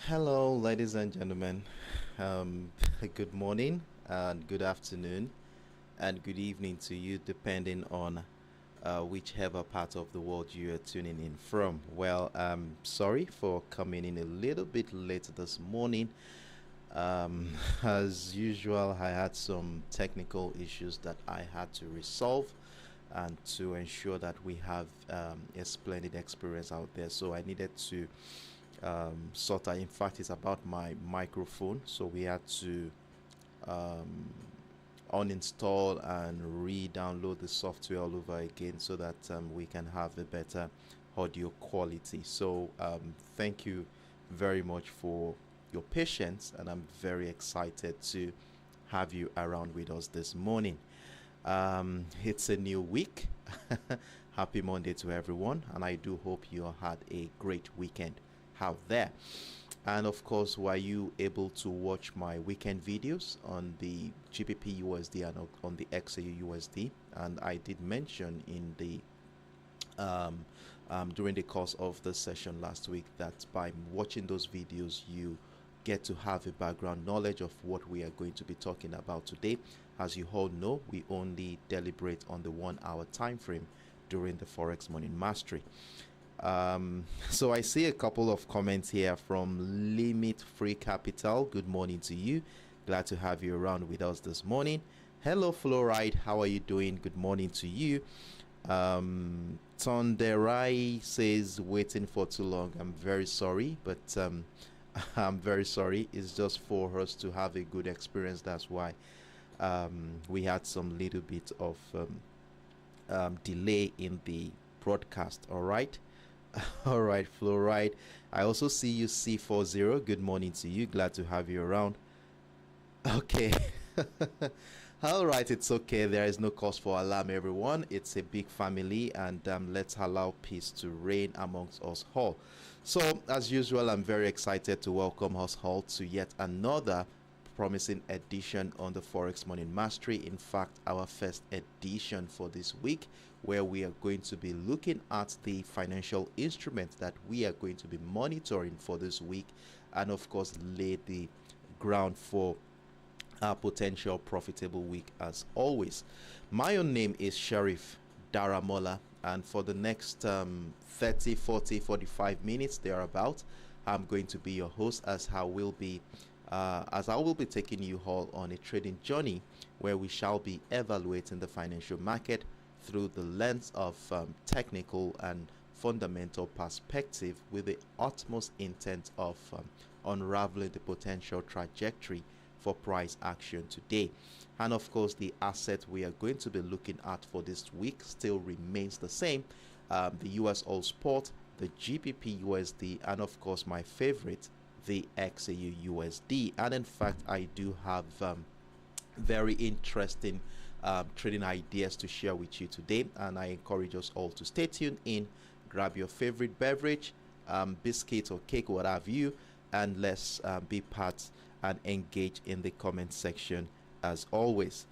Hello, ladies and gentlemen. Um, Good morning and good afternoon and good evening to you, depending on whichever part of the world you are tuning in from. Well, I'm sorry for coming in a little bit late this morning. As usual, I had some technical issues that I had to resolve and to ensure that we have a splendid experience out there. So I needed to sort out. In fact, it's about my microphone, so we had to um, uninstall and re-download the software all over again so that we can have a better audio quality. So thank you very much for your patience, and I'm very excited to have you around with us this morning. It's a new week. Happy Monday to everyone, and I do hope you had a great weekend out there. And of course, were you able to watch my weekend videos on the GBPUSD and on the XAUUSD? And I did mention in the during the course of the session last week that by watching those videos, you get to have a background knowledge of what we are going to be talking about today. As you all know, we only deliberate on the 1 hour time frame during the Forex Morning Mastery. So I see a couple of comments here from Limit Free Capital. Good morning to you. Glad to have you around with us this morning. Hello, Fluoride. How are you doing? Good morning to you. Tonderai says waiting for too long. I'm very sorry, but I'm very sorry. It's just for us to have a good experience. That's why we had some little bit of delay in the broadcast. All right. All right, Fluoride. I also see you C40. Good morning to you. Glad to have you around. Okay. All right, it's okay. There is no cause for alarm, everyone. It's a big family, and let's allow peace to reign amongst us all. So, as usual, I'm very excited to welcome us all to yet another promising edition on the Forex Morning Mastery. In fact, our first edition for this week, where we are going to be looking at the financial instruments that we are going to be monitoring for this week, and of course lay the ground for a potential profitable week as always. My own name is Sheriff Daramola, and for the next 30, 40, 45 minutes thereabout, I'm going to be your host as I will be taking you all on a trading journey where we shall be evaluating the financial market through the lens of technical and fundamental perspective, with the utmost intent of unraveling the potential trajectory for price action today. And of course, the asset we are going to be looking at for this week still remains the same: the USOILSPOT, the GBPUSD, and of course my favorite, the XAUUSD. And in fact, I do have very interesting trading ideas to share with you today, and I encourage us all to stay tuned in. Grab your favorite beverage, biscuit or cake, what have you, and let's be part and engage in the comment section as always.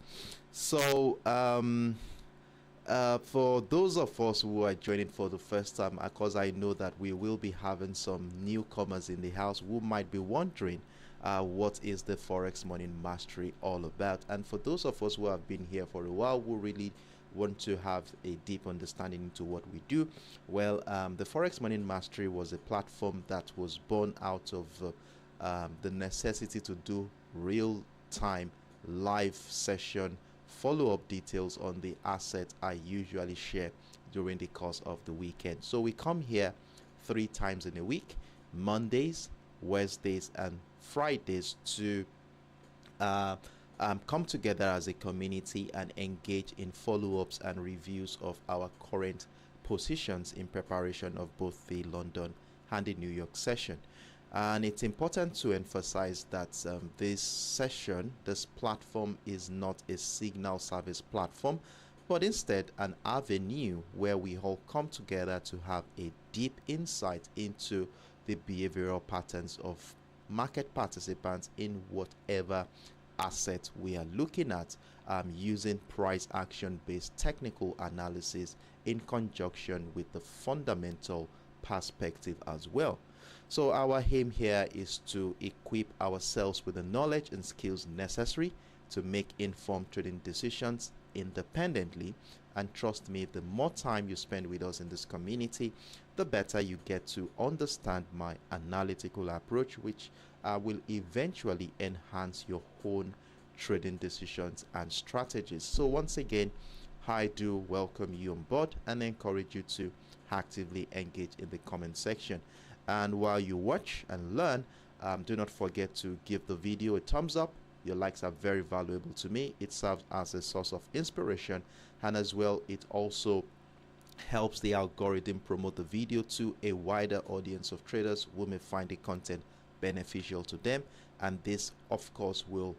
So for those of us who are joining for the first time, because I know that we will be having some newcomers in the house who might be wondering what is the Forex Morning Mastery all about. And for those of us who have been here for a while, who really want to have a deep understanding into what we do, well, the Forex Morning Mastery was a platform that was born out of the necessity to do real-time live session follow-up details on the asset I usually share during the course of the weekend. So we come here 3 times in a week: Mondays, Wednesdays, and Fridays, to come together as a community and engage in follow-ups and reviews of our current positions in preparation of both the London and the New York session. And it's important to emphasize that this platform is not a signal service platform, but instead an avenue where we all come together to have a deep insight into the behavioral patterns of market participants in whatever asset we are looking at, using price action based technical analysis in conjunction with the fundamental perspective as well. So our aim here is to equip ourselves with the knowledge and skills necessary to make informed trading decisions independently. And trust me, the more time you spend with us in this community, the better you get to understand my analytical approach, which will eventually enhance your own trading decisions and strategies. So once again, I do welcome you on board and encourage you to actively engage in the comment section. And while you watch and learn, do not forget to give the video a thumbs up. Your likes are very valuable to me. It serves as a source of inspiration, and as well, it also helps the algorithm promote the video to a wider audience of traders who may find the content beneficial to them. And this, of course, will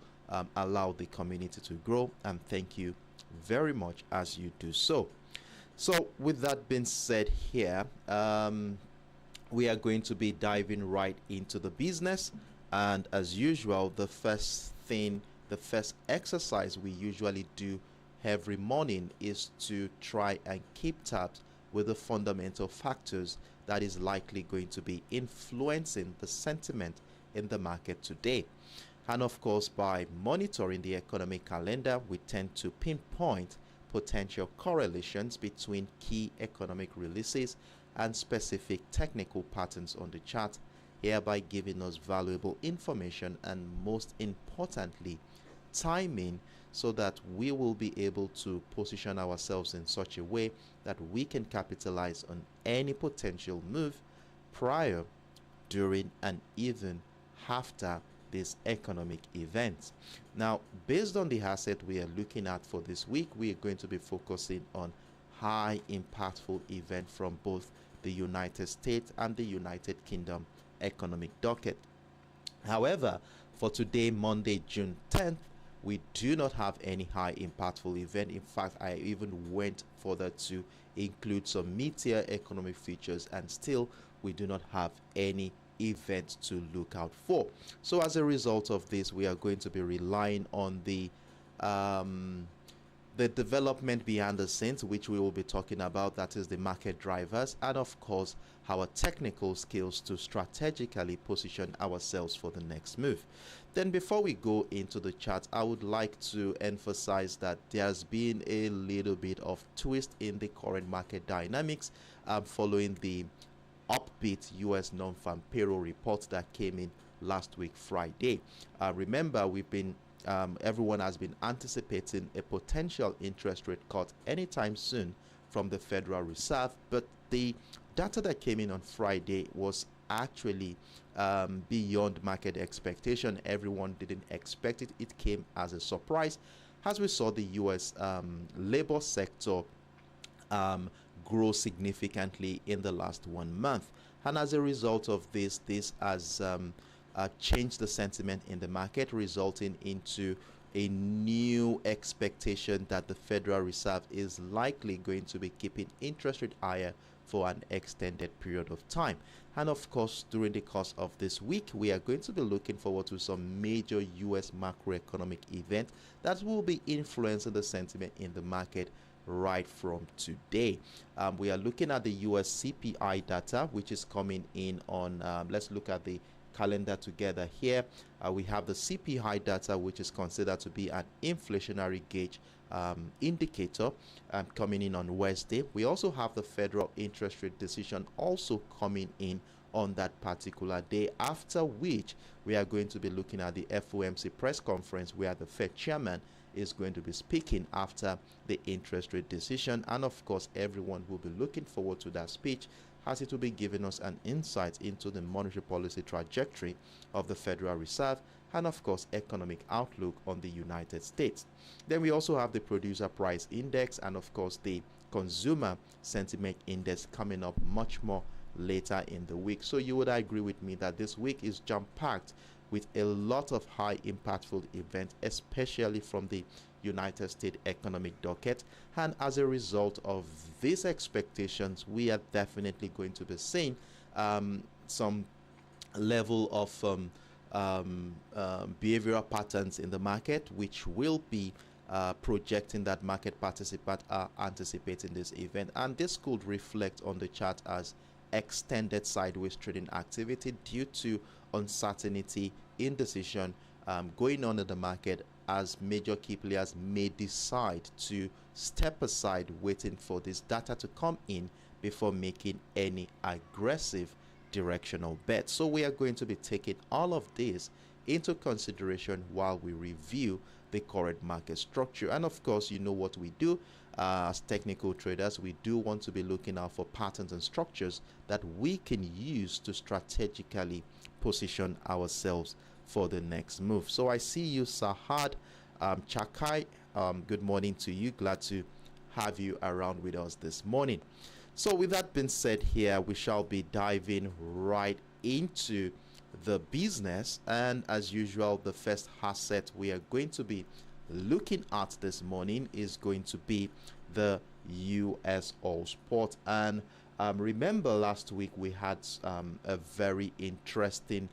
allow the community to grow. And thank you very much as you do so. So with that being said here, we are going to be diving right into the business. And as usual, the first exercise we usually do every morning is to try and keep tabs with the fundamental factors that is likely going to be influencing the sentiment in the market today. And of course, by monitoring the economic calendar, we tend to pinpoint potential correlations between key economic releases and specific technical patterns on the chart, hereby giving us valuable information and, most importantly, timing, so that we will be able to position ourselves in such a way that we can capitalize on any potential move prior, during, and even after this economic event. Now, based on the asset we are looking at for this week, we are going to be focusing on high impactful event from both the United States and the United Kingdom economic docket. However, for today, Monday, June 10th, we do not have any high impactful event. In fact, I even went further to include some mid-tier economic features, and still we do not have any event to look out for. So as a result of this, we are going to be relying on the development behind the scenes, which we will be talking about, that is the market drivers, and of course our technical skills to strategically position ourselves for the next move. Then before we go into the chart, I would like to emphasize that there's been a little bit of twist in the current market dynamics following the upbeat US Non-Farm Payroll report that came in last week Friday. Remember, everyone has been anticipating a potential interest rate cut anytime soon from the Federal Reserve, but the data that came in on Friday was actually beyond market expectation. Everyone didn't expect it. It came as a surprise, as we saw the US labor sector grow significantly in the last 1 month. And as a result of this has changed the sentiment in the market, resulting into a new expectation that the Federal Reserve is likely going to be keeping interest rate higher for an extended period of time. And of course, during the course of this week, we are going to be looking forward to some major US macroeconomic events that will be influencing the sentiment in the market right from today. We are looking at the US CPI data, which is coming in on, let's look at the calendar together here. We have the CPI data, which is considered to be an inflationary gauge indicator, coming in on Wednesday. We also have the federal interest rate decision also coming in on that particular day, after which we are going to be looking at the FOMC press conference, where the Fed chairman is going to be speaking after the interest rate decision. And of course, everyone will be looking forward to that speech, as it will be giving us an insight into the monetary policy trajectory of the Federal Reserve, and of course economic outlook on the United States. Then we also have the producer price index, and of course the consumer sentiment index coming up much more later in the week. So you would agree with me that this week is jam-packed with a lot of high impactful events, especially from the United States economic docket. And as a result of these expectations, we are definitely going to be seeing some level of behavioral patterns in the market, which will be projecting that market participants are anticipating this event. And this could reflect on the chart as extended sideways trading activity due to uncertainty, indecision going on in the market, as major key players may decide to step aside waiting for this data to come in before making any aggressive directional bets. So we are going to be taking all of this into consideration while we review the current market structure. And of course, you know what we do as technical traders. We do want to be looking out for patterns and structures that we can use to strategically position ourselves for the next move. So I see you, Sahad Chakai. Good morning to you. Glad to have you around with us this morning. So with that being said, here we shall be diving right into the business, and as usual, the first asset we are going to be looking at this morning is going to be the USOILSPOT. And remember last week we had a very interesting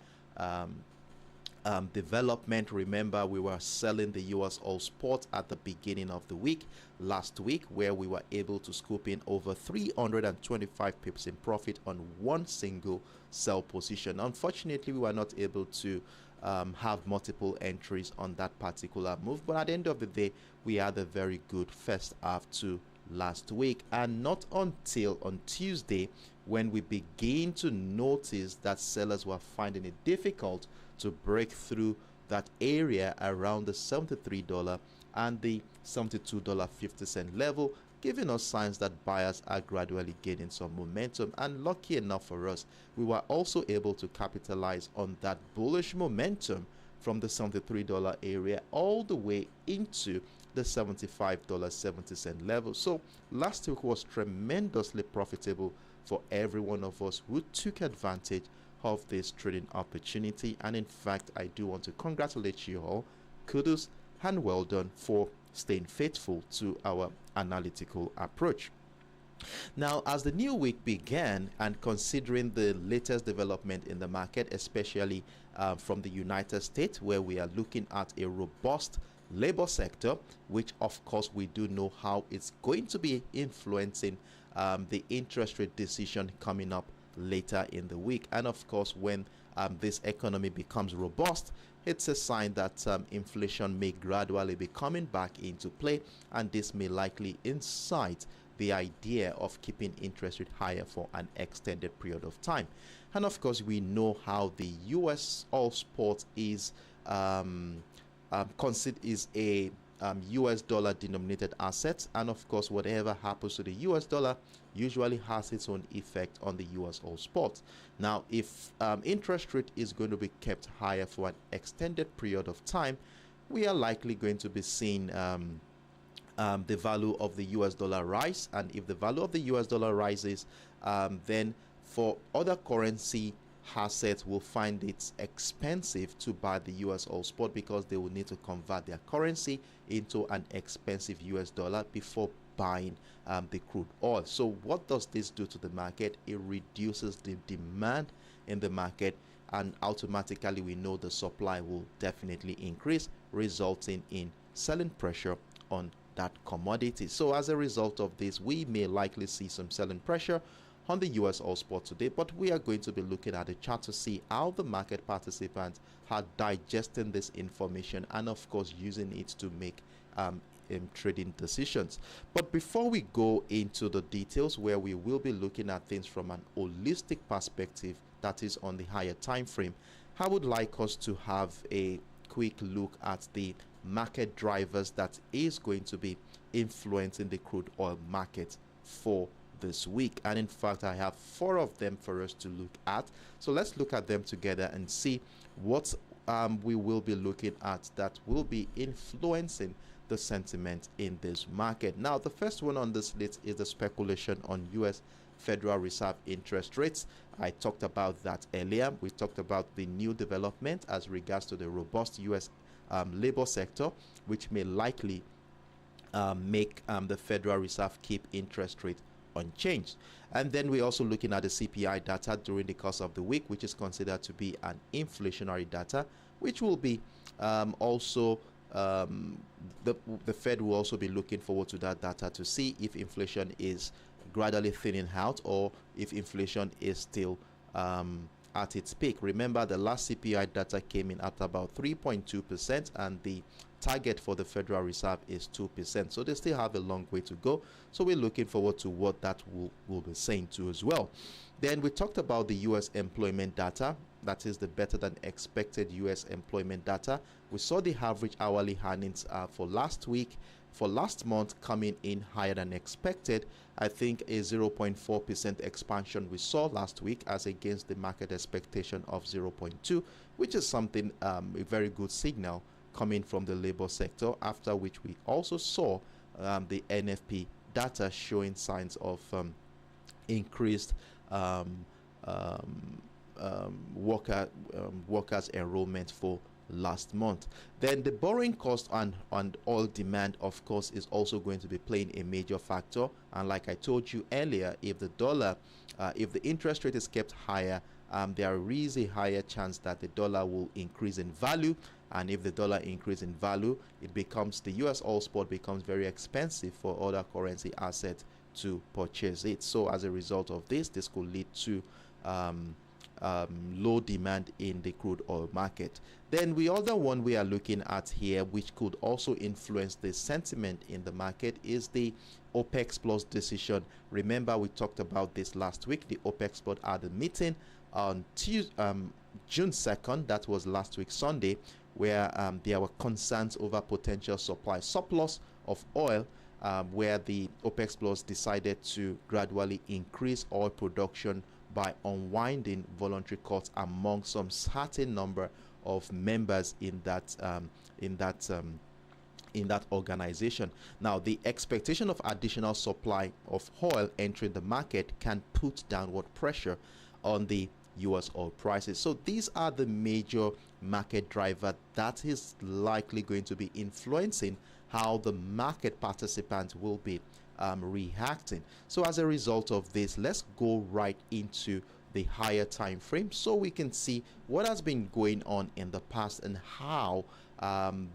development. Remember, we were selling the USOILSPOT at the beginning of the week last week, where we were able to scoop in over 325 pips in profit on one single sell position. Unfortunately, we were not able to have multiple entries on that particular move, but at the end of the day, we had a very good first half to last week, and not until on Tuesday when we begin to notice that sellers were finding it difficult to break through that area around the $73 and the $72.50 level, giving us signs that buyers are gradually gaining some momentum. And lucky enough for us, we were also able to capitalize on that bullish momentum from the $73 area all the way into the $75.70 level. So last week was tremendously profitable for every one of us who took advantage of this trading opportunity. And in fact, I do want to congratulate you all. Kudos and well done for staying faithful to our analytical approach. Now, as the new week began, and considering the latest development in the market, especially from the United States, where we are looking at a robust labor sector, which of course we do know how it's going to be influencing the interest rate decision coming up later in the week. And of course, when this economy becomes robust, it's a sign that inflation may gradually be coming back into play, and this may likely incite the idea of keeping interest rate higher for an extended period of time. And of course, we know how the USOILSPOT is is a US dollar denominated asset, and of course, whatever happens to the US dollar usually has its own effect on the USOILSPOT. Now, if interest rate is going to be kept higher for an extended period of time, we are likely going to be seeing the value of the US dollar rise. And if the value of the US dollar rises, then for other currency assets will find it expensive to buy the USOILSPOT, because they will need to convert their currency into an expensive US dollar before buying the crude oil. So what does this do to the market? It reduces the demand in the market, and automatically we know the supply will definitely increase, resulting in selling pressure on that commodity. So as a result of this, we may likely see some selling pressure on the USOILSPOT today, but we are going to be looking at the chart to see how the market participants are digesting this information, and of course using it to make trading decisions. But before we go into the details, where we will be looking at things from an holistic perspective, that is on the higher time frame, I would like us to have a quick look at the market drivers that is going to be influencing the crude oil market for this week. And in fact, I have 4 of them for us to look at. So let's look at them together and see what we will be looking at that will be influencing the sentiment in this market. Now, the first one on this list is the speculation on US Federal Reserve interest rates. I talked about that earlier. We talked about the new development as regards to the robust US labor sector, which may likely make the Federal Reserve keep interest rate unchanged. And then we're also looking at the CPI data during the course of the week, which is considered to be an inflationary data, which will be also the Fed will also be looking forward to that data to see if inflation is gradually thinning out, or if inflation is still at its peak. Remember, the last CPI data came in at about 3.2%, and the target for the Federal Reserve is 2%. So they still have a long way to go. So we're looking forward to what that will be saying too as well. Then we talked about the US employment data. That is the better than expected US employment data. We saw the average hourly earnings for last week, for last month, coming in higher than expected. I think a 0.4% expansion we saw last week as against the market expectation of 0.2, which is something, a very good signal coming from the labor sector, after which we also saw the NFP data showing signs of increased workers enrollment for last month. Then the borrowing cost and oil demand, of course, is also going to be playing a major factor. And like I told you earlier, if the dollar, if the interest rate is kept higher, there is a higher chance that the dollar will increase in value. And if the dollar increases in value, it becomes, the US oil spot becomes very expensive for other currency assets to purchase it. So as a result of this could lead to low demand in the crude oil market. Then the other one we are looking at here, which could also influence the sentiment in the market, is the OPEC Plus decision. Remember, we talked about this last week. The OPEC Plus had a meeting on June 2nd, that was last week Sunday, where there were concerns over potential supply surplus of oil, where the OPEC Plus decided to gradually increase oil production by unwinding voluntary cuts among some certain number of members in that organization. Now, the expectation of additional supply of oil entering the market can put downward pressure on the US oil prices. So these are the major market driver that is likely going to be influencing how the market participants will be reacting. So as a result of this, let's go right into the higher time frame so we can see what has been going on in the past and how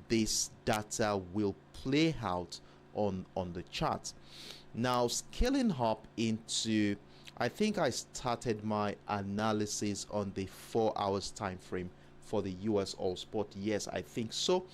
this data will play out on the chart. Now, scaling up into, I think I started my analysis on the 4 hours time frame for the US oil spot. Yes, I think so.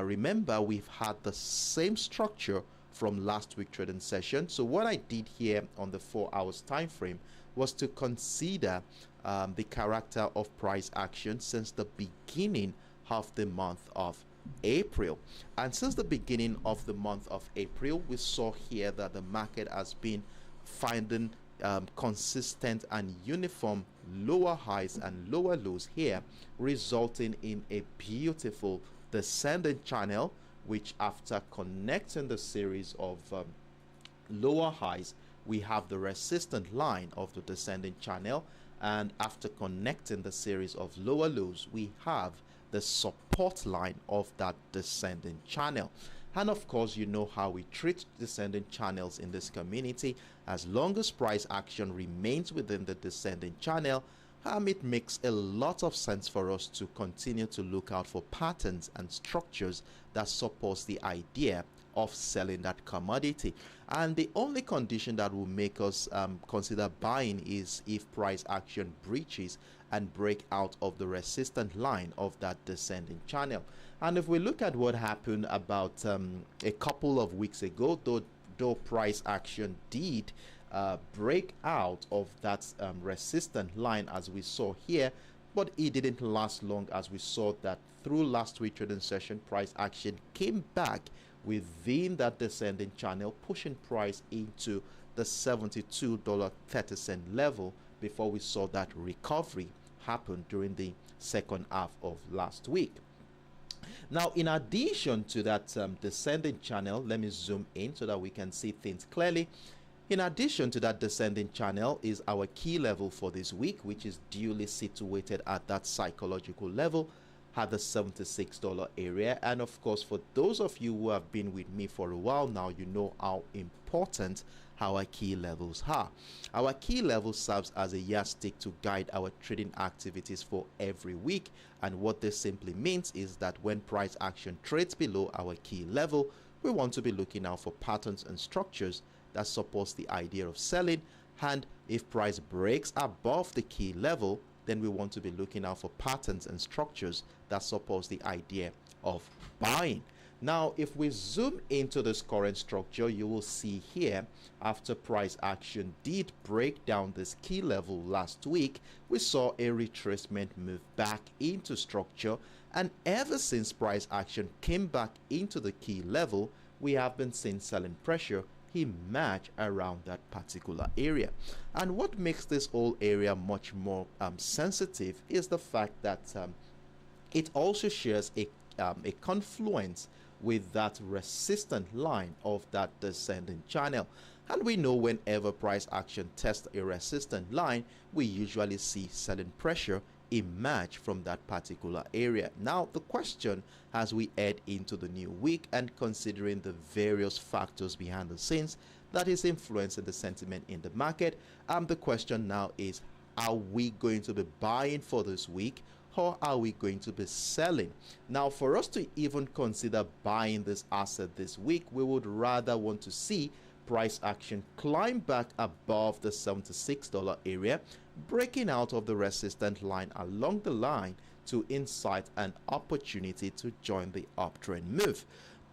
Remember, we've had the same structure from last week trading session. So what I did here on the 4 hours time frame was to consider the character of price action since the beginning of the month of April. And since the beginning of the month of April, we saw here that the market has been finding consistent and uniform lower highs and lower lows here, resulting in a beautiful descending channel, which after connecting the series of lower highs, we have the resistant line of the descending channel, and after connecting the series of lower lows, we have the support line of that descending channel. And of course, you know how we treat descending channels in this community. As long as price action remains within the descending channel, it makes a lot of sense for us to continue to look out for patterns and structures that supports the idea of selling that commodity. And the only condition that will make us consider buying is if price action breaches and break out of the resistant line of that descending channel. And if we look at what happened about a couple of weeks ago, though price action did break out of that resistant line as we saw here, but it didn't last long, as we saw that through last week trading session, price action came back within that descending channel, pushing price into the $72.30 level before we saw that recovery happen during the second half of last week. Now, in addition to that descending channel, let me zoom in so that we can see things clearly. In addition to that descending channel is our key level for this week, which is duly situated at that psychological level at the $76 area. And of course, for those of you who have been with me for a while now, you know how important our key levels are. Our key level serves as a yardstick to guide our trading activities for every week. And what this simply means is that when price action trades below our key level, we want to be looking out for patterns and structures that supports the idea of selling. And if price breaks above the key level, then we want to be looking out for patterns and structures that supports the idea of buying. Now, if we zoom into this current structure, you will see here, after price action did break down this key level last week, we saw a retracement move back into structure, and ever since price action came back into the key level, we have been seeing selling pressure emerge around that particular area. And what makes this whole area much more sensitive is the fact that it also shares a confluence with that resistant line of that descending channel. And we know whenever price action tests a resistant line, we usually see selling pressure emerge from that particular area. Now, the question as we head into the new week and considering the various factors behind the scenes that is influencing the sentiment in the market, the question now is, are we going to be buying for this week, or are we going to be selling? Now, for us to even consider buying this asset this week, we would rather want to see price action climb back above the $76 area, breaking out of the resistant line along the line to incite an opportunity to join the uptrend move.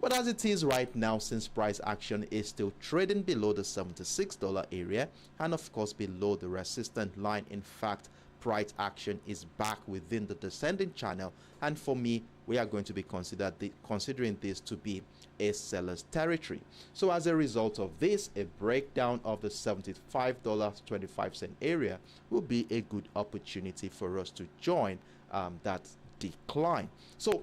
But as it is right now, since price action is still trading below the $76 area and of course below the resistant line, in fact, price action is back within the descending channel, and for me, we are going to be considering this to be a seller's territory. So as a result of this, a breakdown of the $75.25 area will be a good opportunity for us to join that decline. So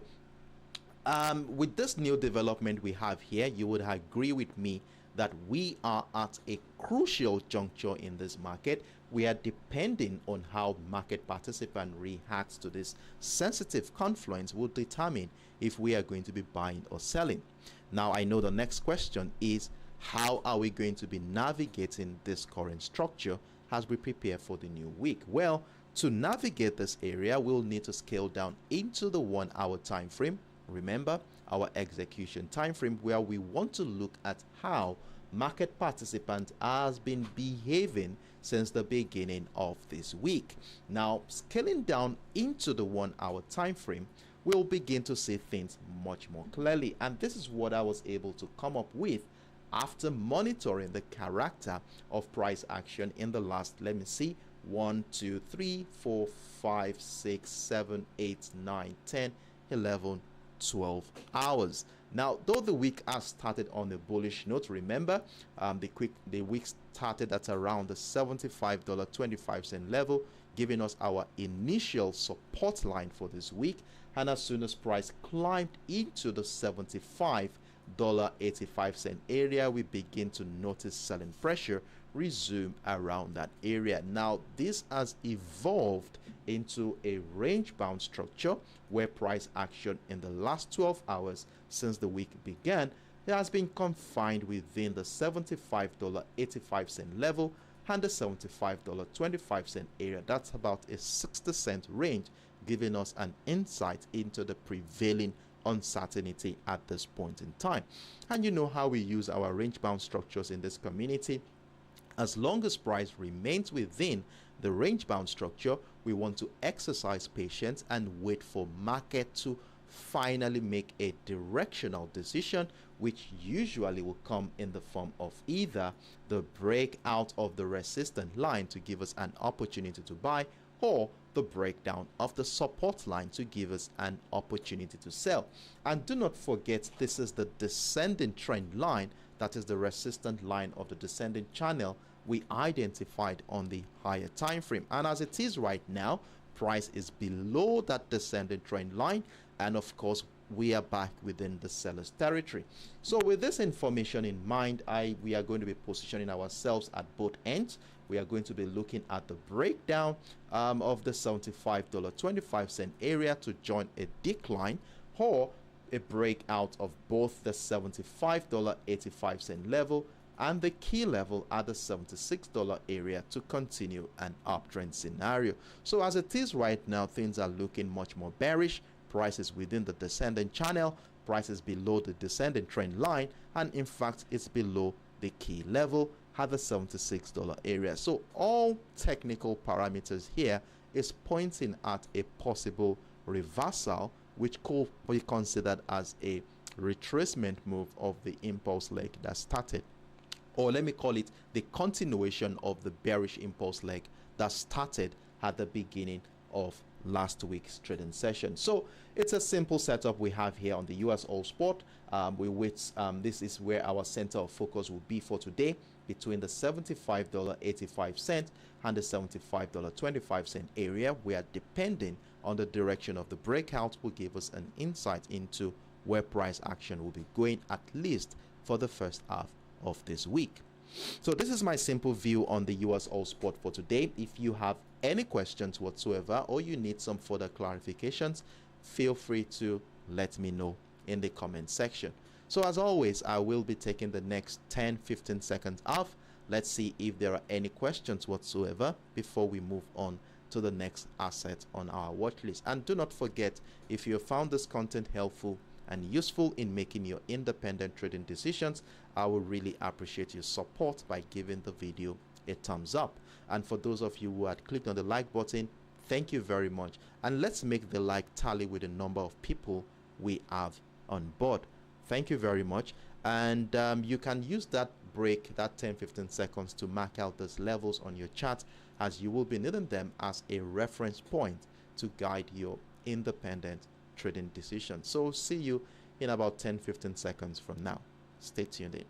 with this new development we have here, you would agree with me that we are at a crucial juncture in this market. We are depending on how market participant reacts to this sensitive confluence will determine if we are going to be buying or selling. Now, I know the next question is, how are we going to be navigating this current structure as we prepare for the new week? Well, to navigate this area, we'll need to scale down into the 1 hour time frame. Remember, our execution time frame, where we want to look at how market participant has been behaving since the beginning of this week. Now, scaling down into the 1 hour time frame, we'll begin to see things much more clearly, and this is what I was able to come up with after monitoring the character of price action in the last, let me see, 1 2 3 4 5 6 7 8 9 10 11 12 hours. Now, though the week has started on a bullish note, remember the week started at around the $75.25 level, giving us our initial support line for this week, and as soon as price climbed into the $75.85 area, we begin to notice selling pressure resume around that area. Now, this has evolved into a range bound structure where price action in the last 12 hours since the week began, it has been confined within the $75.85 level and the $75.25 area. That's about a 60-cent range, giving us an insight into the prevailing uncertainty at this point in time. And you know how we use our range bound structures in this community. As long as price remains within the range bound structure, we want to exercise patience and wait for market to finally make a directional decision, which usually will come in the form of either the breakout of the resistance line to give us an opportunity to buy, or the breakdown of the support line to give us an opportunity to sell. And do not forget, this is the descending trend line, that is the resistant line of the descending channel we identified on the higher time frame. And as it is right now, price is below that descending trend line, and of course we are back within the seller's territory. So with this information in mind, we are going to be positioning ourselves at both ends. We are going to be looking at the breakdown of the $75.25 area to join a decline, or a breakout of both the $75.85 level and the key level at the $76 area to continue an uptrend scenario. So as it is right now, things are looking much more bearish. Price is within the descending channel, price is below the descending trend line, and in fact it's below the key level at the $76 area. So all technical parameters here is pointing at a possible reversal, which could be considered as a retracement move of the impulse leg that started, or let me call it the continuation of the bearish impulse leg that started at the beginning of last week's trading session. So it's a simple setup we have here on the US Oil Spot. This is where our center of focus will be for today, between the $75.85 and the $75.25 area, where depending on the direction of the breakout will give us an insight into where price action will be going, at least for the first half of this week. So this is my simple view on the US Oil Spot for today. If you have any questions whatsoever, or you need some further clarifications, feel free to let me know in the comment section. So as always, I will be taking the next 10-15 seconds off. Let's see if there are any questions whatsoever before we move on to the next asset on our watch list. And do not forget, if you found this content helpful and useful in making your independent trading decisions, I would really appreciate your support by giving the video a thumbs up. And for those of you who had clicked on the like button, thank you very much. And let's make the like tally with the number of people we have on board. Thank you very much. And you can use that break, that 10-15 seconds, to mark out those levels on your chart, as you will be needing them as a reference point to guide your independent trading decisions. So see you in about 10-15 seconds from now. Stay tuned in.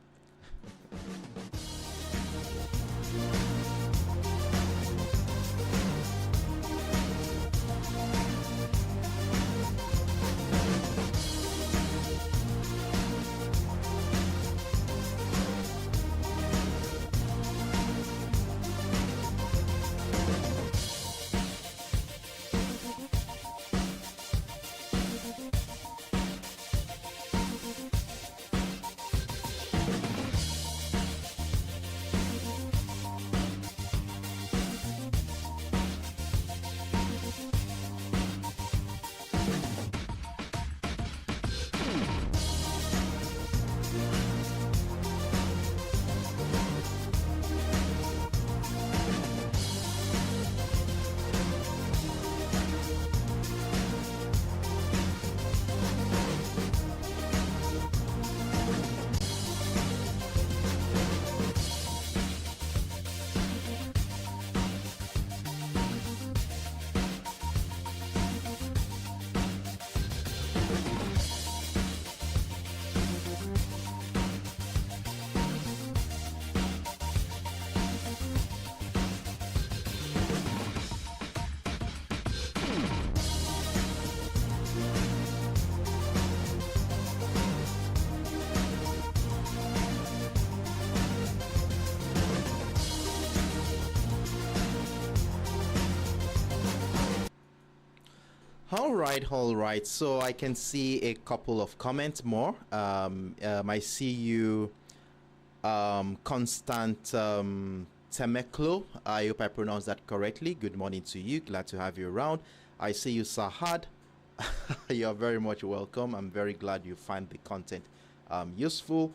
All right. So I can see a couple of comments more. I see you, Constant Temeklo. I hope I pronounced that correctly. Good morning to you. Glad to have you around. I see you, Sahad. You're very much welcome. I'm very glad you find the content useful.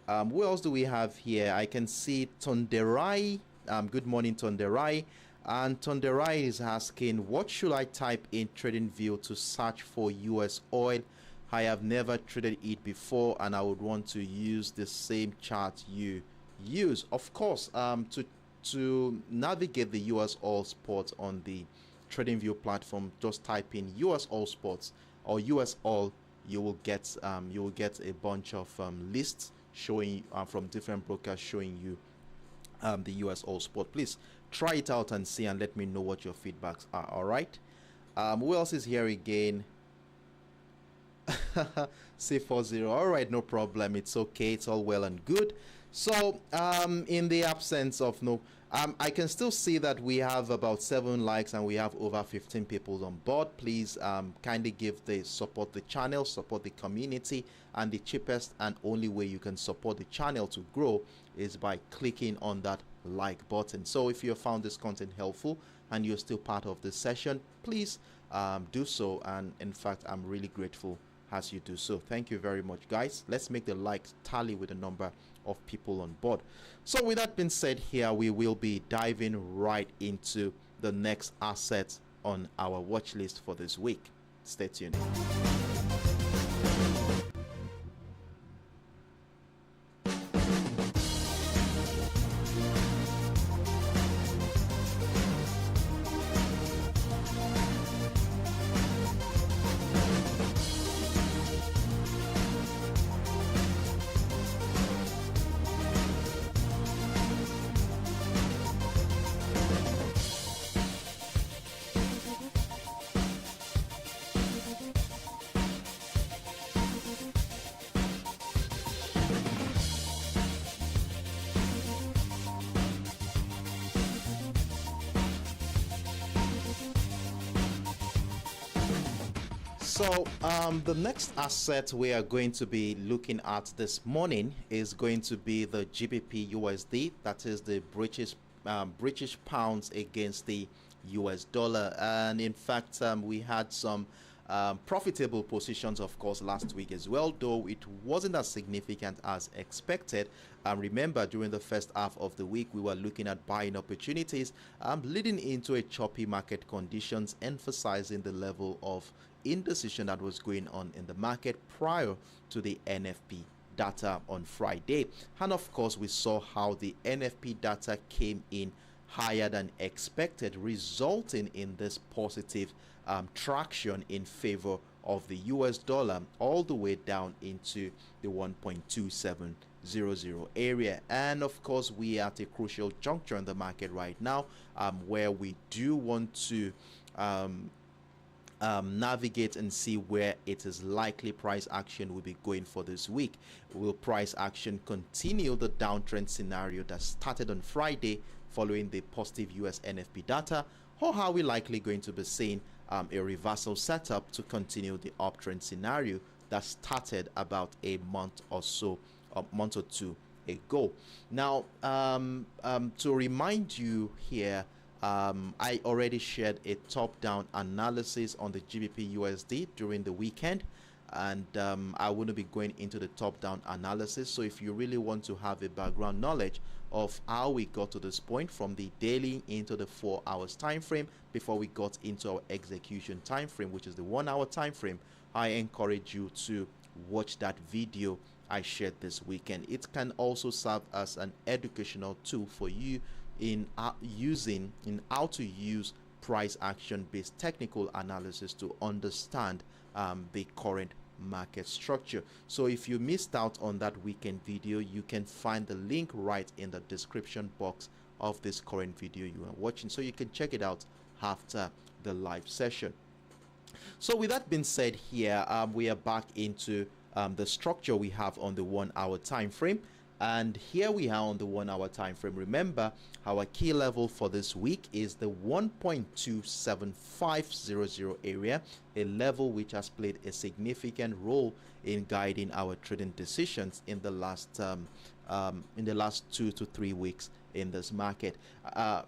Who else do we have here? I can see Tonderai. Good morning, Tonderai. And Tonderai is asking, what should I type in TradingView to search for US oil? I have never traded it before, and I would want to use the same chart you use. Of course, to navigate the US oil spots on the TradingView platform, just type in US oil spots or US oil. You will get a bunch of lists showing from different brokers showing you the US oil spot. Please try it out and see, and let me know what your feedbacks are. All right. Who else is here again? C40. All right, no problem. It's okay. It's all well and good. So in the absence of I can still see that we have about 7 likes and we have over 15 people on board. Please kindly support the channel, support the community, and the cheapest and only way you can support the channel to grow is by clicking on that like button. So if you have found this content helpful and you're still part of this session, please do so, and in fact I'm really grateful as you do so. Thank you very much, guys. Let's make the likes tally with the number of people on board. So with that being said, here we will be diving right into the next asset on our watch list for this week. Stay tuned. So the next asset we are going to be looking at this morning is going to be the GBPUSD, that is the British pounds against the US dollar. And in fact, we had some profitable positions, of course, last week as well, though it wasn't as significant as expected. Remember, during the first half of the week, we were looking at buying opportunities, leading into a choppy market conditions, emphasizing the level of indecision that was going on in the market prior to the NFP data on Friday. And of course, we saw how the NFP data came in higher than expected, resulting in this positive traction in favor of the US dollar, all the way down into the 1.2700 area. And of course, we are at a crucial juncture in the market right now, where we do want to navigate and see where it is likely price action will be going for this week. Will price action continue the downtrend scenario that started on Friday following the positive US NFP data, or are we likely going to be seeing a reversal setup to continue the uptrend scenario that started about a month or two ago? Now, to remind you here, I already shared a top-down analysis on the GBPUSD during the weekend, and I wouldn't be going into the top-down analysis. So if you really want to have a background knowledge of how we got to this point from the daily into the 4 hours time frame before we got into our execution time frame, which is the 1 hour time frame, I encourage you to watch that video I shared this weekend. It can also serve as an educational tool for you in how to use price action based technical analysis to understand the current market structure. So if you missed out on that weekend video, you can find the link right in the description box of this current video you are watching, so you can check it out after the live session. So with that being said, here we are back into the structure we have on the 1 hour time frame. And here we are on the 1 hour time frame. Remember, our key level for this week is the 1.27500 area, a level which has played a significant role in guiding our trading decisions in the last 2 to 3 weeks in this market. In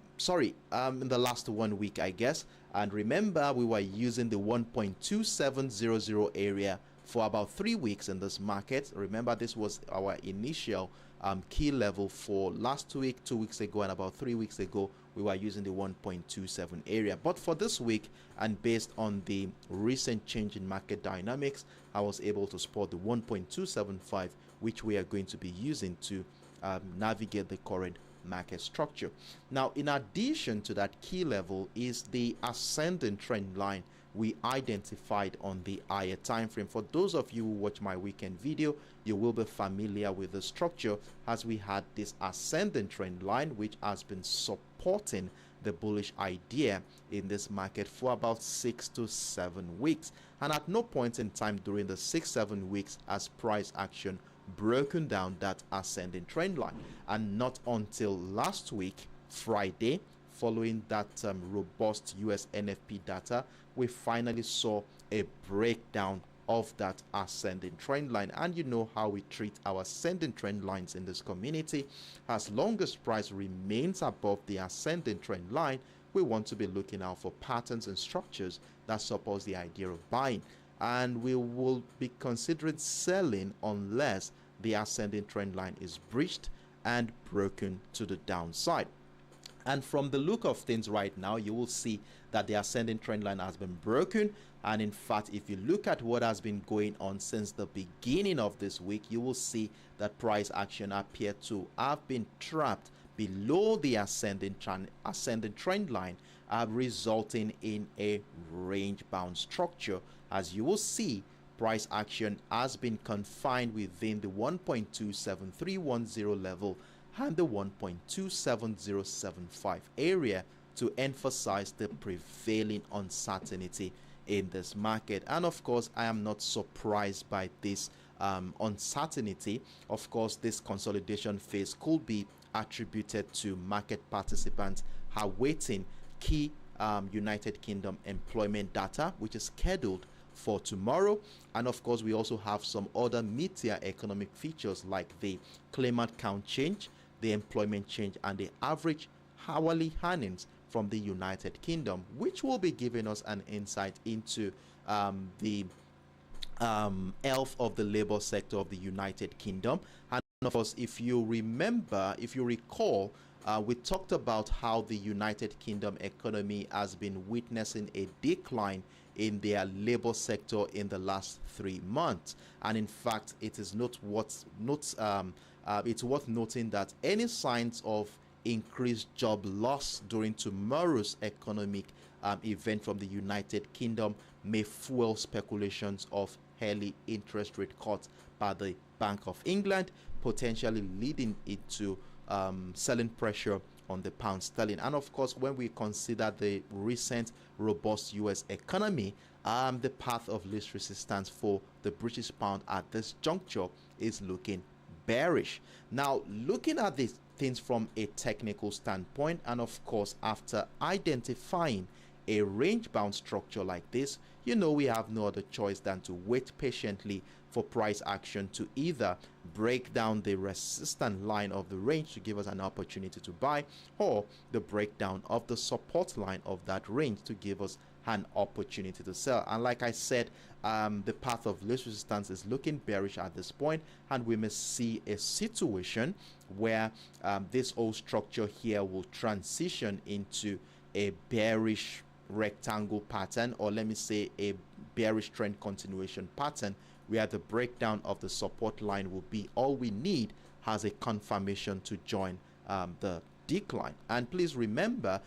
the last 1 week, I guess. And remember, we were using the 1.2700 area for about 3 weeks in this market. Remember, this was our initial key level for last week, 2 weeks ago, and about 3 weeks ago we were using the 1.27 area. But for this week, and based on the recent change in market dynamics, I was able to spot the 1.275, which we are going to be using to navigate the current market structure. Now, in addition to that key level is the ascending trend line we identified on the higher time frame. For those of you who watch my weekend video, you will be familiar with the structure, as we had this ascending trend line which has been supporting the bullish idea in this market for about 6 to 7 weeks, and at no point in time during the 6-7 weeks has price action broken down that ascending trend line. And not until last week, Friday, following that robust US NFP data, we finally saw a breakdown of that ascending trend line. And you know how we treat our ascending trend lines in this community. As long as price remains above the ascending trend line, we want to be looking out for patterns and structures that support the idea of buying, and we will be considering selling unless the ascending trend line is breached and broken to the downside. And from the look of things right now, you will see that the ascending trend line has been broken. And in fact, if you look at what has been going on since the beginning of this week, you will see that price action appear to have been trapped below the ascending trend line, resulting in a range bound structure. As you will see, price action has been confined within the 1.27310 level and the 1.27075 area to emphasize the prevailing uncertainty in this market. And of course, I am not surprised by this uncertainty. Of course, this consolidation phase could be attributed to market participants awaiting key United Kingdom employment data, which is scheduled for tomorrow. And of course, we also have some other mid-tier economic features like the claimant count change, the employment change, and the average hourly earnings from the United Kingdom, which will be giving us an insight into the health of the labor sector of the United Kingdom. And of course, if you recall, we talked about how the United Kingdom economy has been witnessing a decline in their labor sector in the last 3 months. And in fact, it is it's worth noting that any signs of increased job loss during tomorrow's economic event from the United Kingdom may fuel speculations of early interest rate cuts by the Bank of England, potentially leading it to selling pressure on the pound sterling. And of course, when we consider the recent robust US economy, the path of least resistance for the British pound at this juncture is looking bearish. Now, looking at these things from a technical standpoint, and of course, after identifying a range bound structure like this, you know, we have no other choice than to wait patiently for price action to either break down the resistance line of the range to give us an opportunity to buy, or the breakdown of the support line of that range to give us an opportunity to sell. And like I said, the path of least resistance is looking bearish at this point, and we may see a situation where this whole structure here will transition into a bearish rectangle pattern, or let me say a bearish trend continuation pattern, where the breakdown of the support line will be all we need as a confirmation to join the decline. And please remember,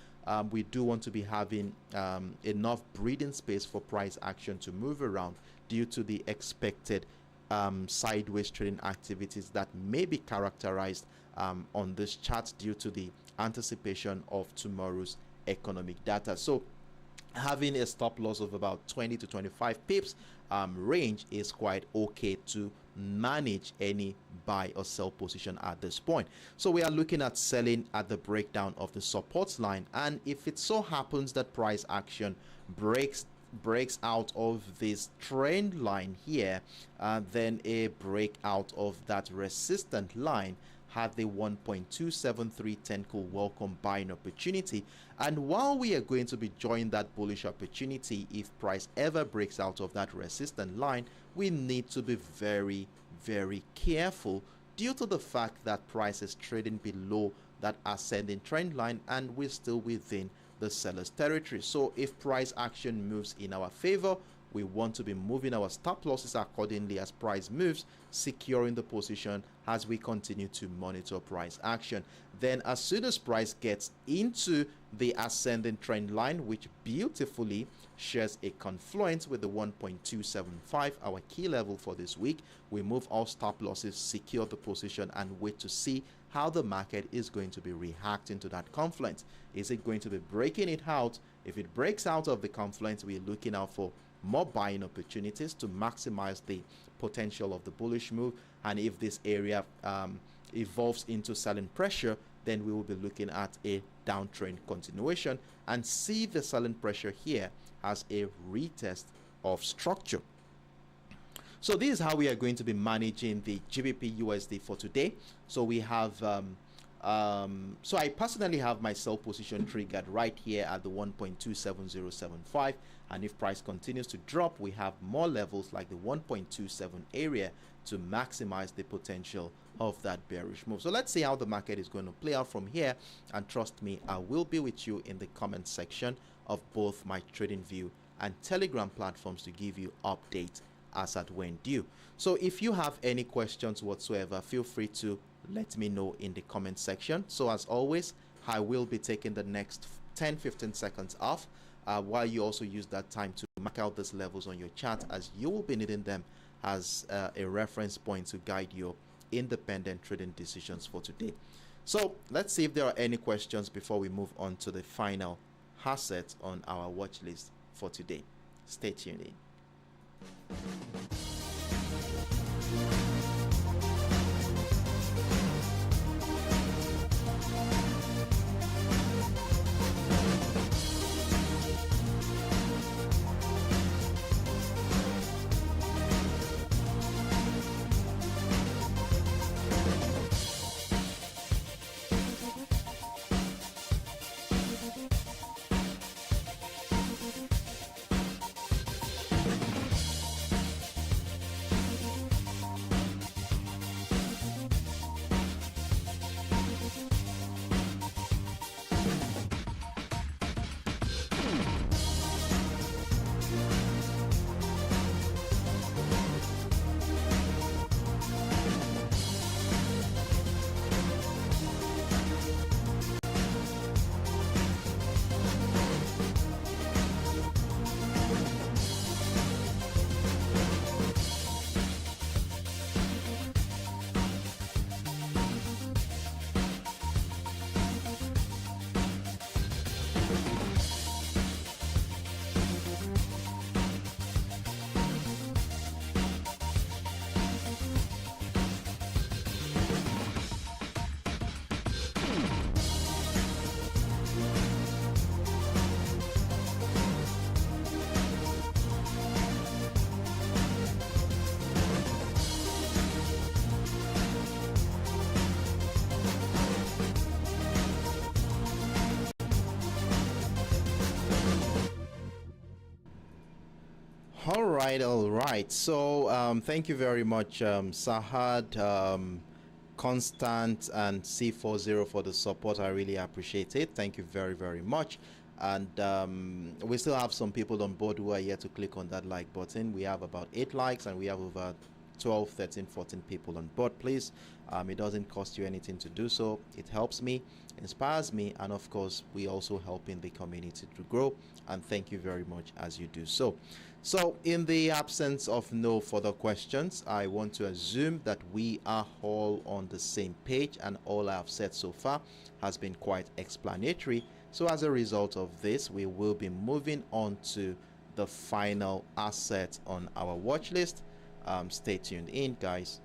we do want to be having enough breathing space for price action to move around due to the expected sideways trading activities that may be characterized on this chart due to the anticipation of tomorrow's economic data. So having a stop loss of about 20 to 25 pips range is quite okay to manage any buy or sell position at this point. So we are looking at selling at the breakdown of the support line, and if it so happens that price action breaks out of this trend line here, then a breakout of that resistant line had the 1.27310 could welcome buying opportunity. And while we are going to be joining that bullish opportunity, if price ever breaks out of that resistant line, we need to be very, very careful due to the fact that price is trading below that ascending trend line and we're still within the seller's territory. So if price action moves in our favor, we want to be moving our stop losses accordingly as price moves, securing the position as we continue to monitor price action. Then as soon as price gets into the ascending trend line, which beautifully shares a confluence with the 1.275, our key level for this week, we move all stop losses, secure the position, and wait to see how the market is going to be reacting to that confluence. Is it going to be breaking it out? If it breaks out of the confluence, we're looking out for more buying opportunities to maximize the potential of the bullish move. And if this area evolves into selling pressure, then we will be looking at a downtrend continuation and see the selling pressure here as a retest of structure. So this is how we are going to be managing the GBPUSD for today. So we have so I personally have my sell position triggered right here at the 1.27075, and if price continues to drop, we have more levels like the 1.27 area to maximize the potential of that bearish move. So let's see how the market is going to play out from here, and trust me, I will be with you in the comment section of both my TradingView and Telegram platforms to give you updates as at when due. So if you have any questions whatsoever, feel free to let me know in the comment section. So as always, I will be taking the next 10-15 seconds off while you also use that time to mark out these levels on your chart, as you will be needing them as a reference point to guide your independent trading decisions for today. So let's see if there are any questions before we move on to the final asset on our watch list for today. Stay tuned in. All right. So thank you very much, Sahad, Constant, and C40 for the support. I really appreciate it. Thank you very, very much. And we still have some people on board who are here to click on that like button. We have about 8 likes, and we have over 12, 13, 14 people on board. Please, it doesn't cost you anything to do so. It helps me, inspires me, and of course, we also help in the community to grow. And thank you very much as you do so. So in the absence of no further questions, I want to assume that we are all on the same page, and all I have said so far has been quite explanatory. So as a result of this, we will be moving on to the final asset on our watch list. Stay tuned in, guys.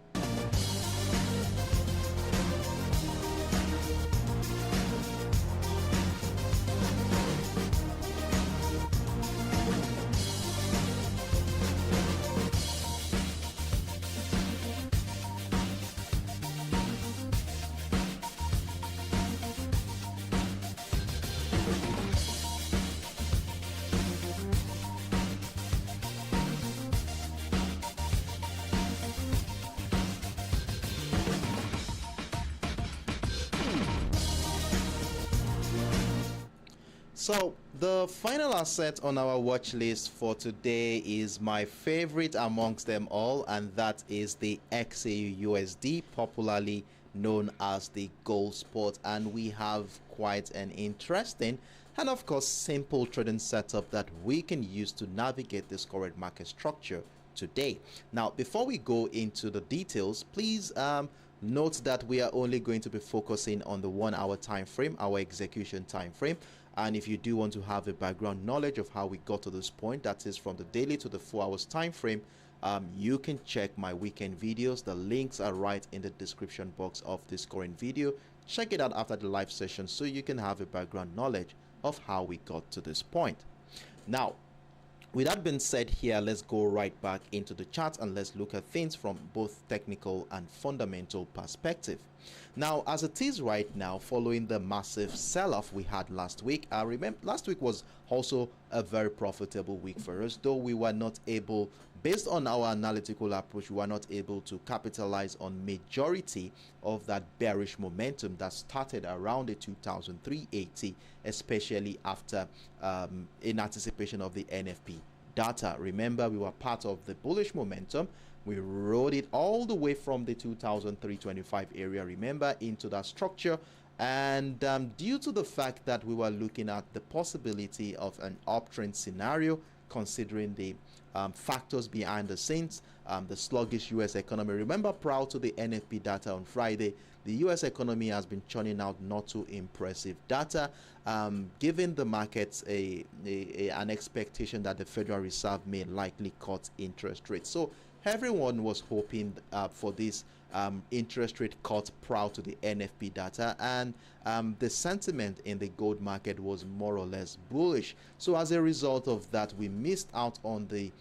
So the final asset on our watch list for today is my favorite amongst them all, and that is the XAUUSD, popularly known as the gold spot. And we have quite an interesting and of course simple trading setup that we can use to navigate this current market structure today. Now, before we go into the details, please note that we are only going to be focusing on the 1 hour time frame, our execution time frame. And if you do want to have a background knowledge of how we got to this point, that is from the daily to the 4 hours time frame, you can check my weekend videos. The links are right in the description box of this current video. Check it out after the live session so you can have a background knowledge of how we got to this point. Now, with that being said here, let's go right back into the chart and let's look at things from both technical and fundamental perspective. Now, as it is right now, following the massive sell-off we had last week, I remember last week was also a very profitable week for us, though we were not able, based on our analytical approach, we were not able to capitalize on majority of that bearish momentum that started around the 2,380, especially after in anticipation of the NFP data. Remember, we were part of the bullish momentum. We rode it all the way from the 2,325 area, remember, into that structure. And due to the fact that we were looking at the possibility of an uptrend scenario, considering the factors behind the scenes, the sluggish U.S. economy. Remember, prior to the NFP data on Friday, the U.S. economy has been churning out not too impressive data, giving the markets an expectation that the Federal Reserve may likely cut interest rates. So everyone was hoping for this interest rate cut prior to the NFP data, and the sentiment in the gold market was more or less bullish. So as a result of that, we missed out on the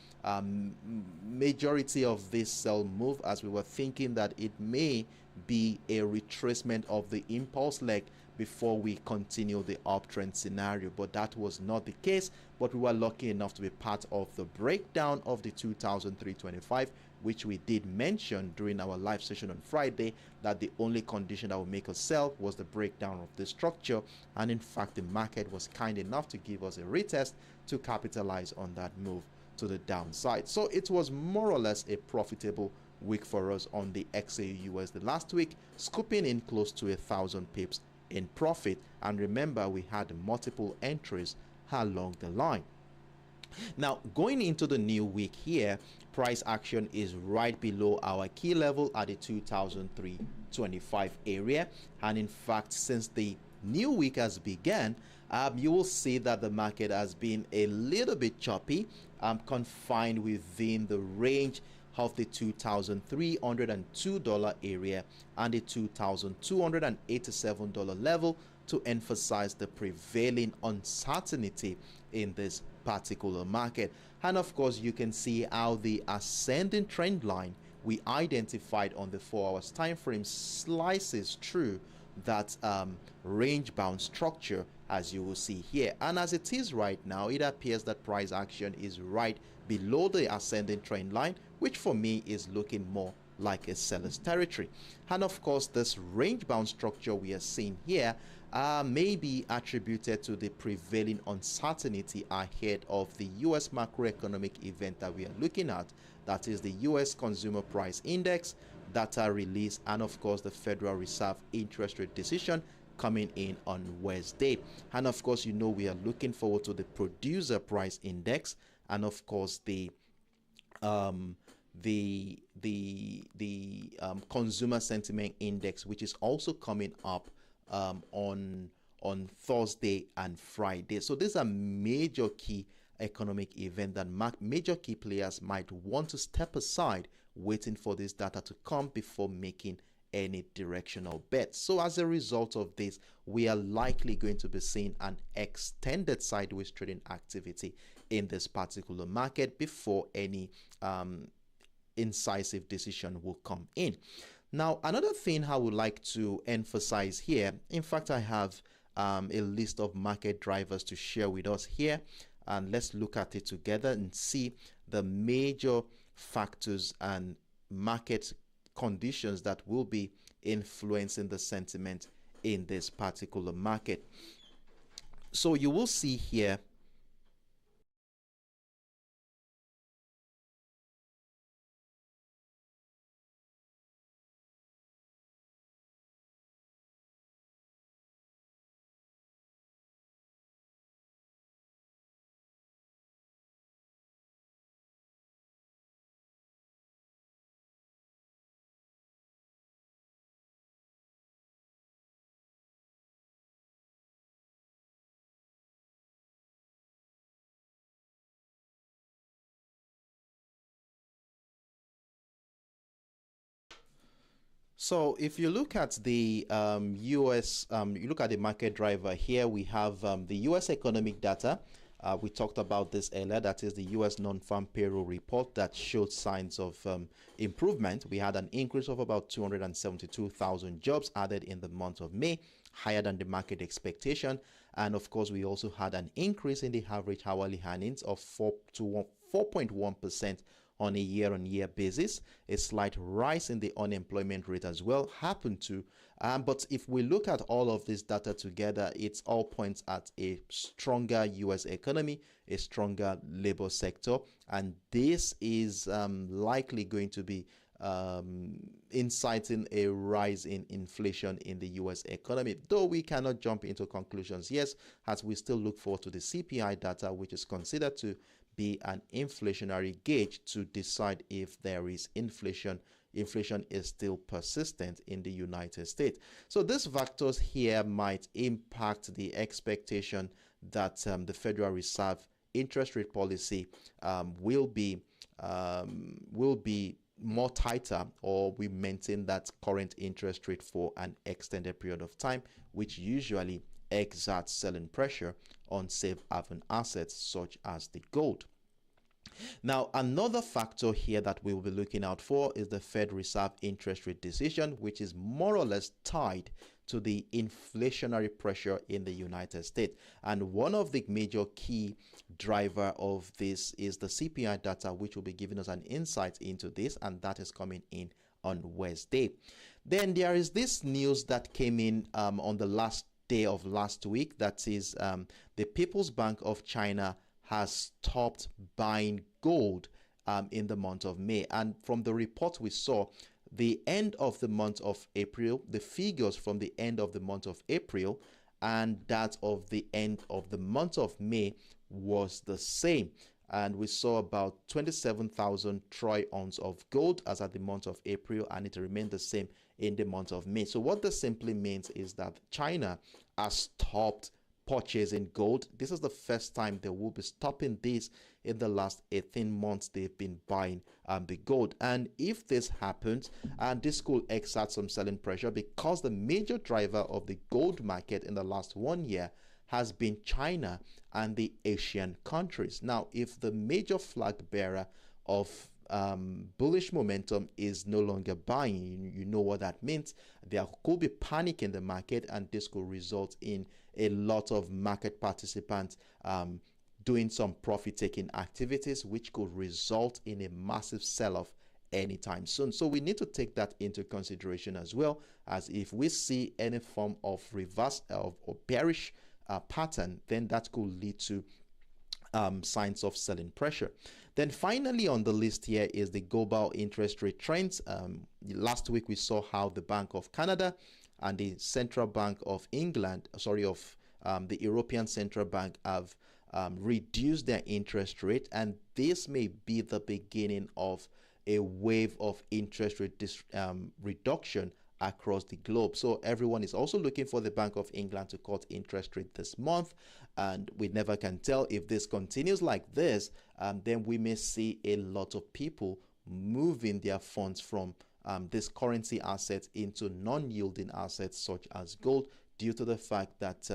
majority of this sell move, as we were thinking that it may be a retracement of the impulse leg before we continue the uptrend scenario, but that was not the case. But we were lucky enough to be part of the breakdown of the 2,325, which we did mention during our live session on Friday, that the only condition that would make us sell was the breakdown of the structure. And in fact, the market was kind enough to give us a retest to capitalize on that move to the downside. So it was more or less a profitable week for us on the XAUUSD last week, scooping in close to 1,000 pips in profit. And remember, we had multiple entries along the line. Now, going into the new week here, price action is right below our key level at the 2,325 area. And in fact, since the new week has begun, you will see that the market has been a little bit choppy, confined within the range of the $2,302 area and the $2,287 level, to emphasize the prevailing uncertainty in this particular market. And of course, you can see how the ascending trend line we identified on the 4 hours time frame slices through that range bound structure, as you will see here. And as it is right now, it appears that price action is right below the ascending trend line, which for me is looking more like a seller's territory. And of course, this range bound structure we are seeing here may be attributed to the prevailing uncertainty ahead of the US macroeconomic event that we are looking at, that is the US Consumer Price Index data release, and of course the Federal Reserve interest rate decision coming in on Wednesday. And of course, you know, we are looking forward to the Producer Price Index, and of course the Consumer Sentiment Index, which is also coming up on Thursday and Friday. So these are major key economic event that major key players might want to step aside, waiting for this data to come before making any directional bets. So as a result of this, we are likely going to be seeing an extended sideways trading activity in this particular market before any incisive decision will come in. Now, another thing I would like to emphasize here, in fact, I have a list of market drivers to share with us here, and let's look at it together and see the major factors and market conditions that will be influencing the sentiment in this particular market. So you will see here So if you look at the you look at the market driver here, we have the US economic data We talked about this earlier. That is the US Non-Farm Payroll report that showed signs of improvement. We had an increase of about 272,000 jobs added in the month of May, higher than the market expectation. And of course, we also had an increase in the average hourly earnings of 4.1% on a year-on-year basis. A slight rise in the unemployment rate as well happened to. But if we look at all of this data together, it all points at a stronger US economy, a stronger labor sector, and this is likely going to be inciting a rise in inflation in the US economy, though we cannot jump into conclusions, yes, as we still look forward to the CPI data, which is considered to be an inflationary gauge to decide if there is inflation is still persistent in the United States. So these factors here might impact the expectation that the Federal Reserve interest rate policy will be more tighter, or we maintain that current interest rate for an extended period of time, which usually exerts selling pressure on safe haven assets such as the gold. Now, another factor here that we will be looking out for is the Fed Reserve interest rate decision, which is more or less tied to the inflationary pressure in the United States. And one of the major key driver of this is the CPI data, which will be giving us an insight into this, and that is coming in on Wednesday. Then there is this news that came in on the last day of last week. That is the People's Bank of China has stopped buying gold in the month of May. And from the report we saw, the end of the month of April, the figures from the end of the month of April and that of the end of the month of May was the same. And we saw about 27,000 troy ounce of gold as at the month of April, and it remained the same in the month of May. So what this simply means is that China has stopped purchasing gold. This is the first time they will be stopping this in the last 18 months. They've been buying the gold, and if this happens, and this could exert some selling pressure, because the major driver of the gold market in the last 1 year has been China and the Asian countries. Now, if the major flag bearer of bullish momentum is no longer buying, you know what that means. There could be panic in the market, and this could result in a lot of market participants doing some profit-taking activities, which could result in a massive sell-off anytime soon. So we need to take that into consideration, as well as if we see any form of reverse or bearish pattern, then that could lead to signs of selling pressure. Then finally on the list here is the global interest rate trends. Last week we saw how the Bank of Canada and the Central Bank of England, the European Central Bank have reduced their interest rate, and this may be the beginning of a wave of interest rate reduction across the globe. So everyone is also looking for the Bank of England to cut interest rate this month, and we never can tell if this continues like this. Then we may see a lot of people moving their funds from this currency assets into non-yielding assets such as gold, due to the fact that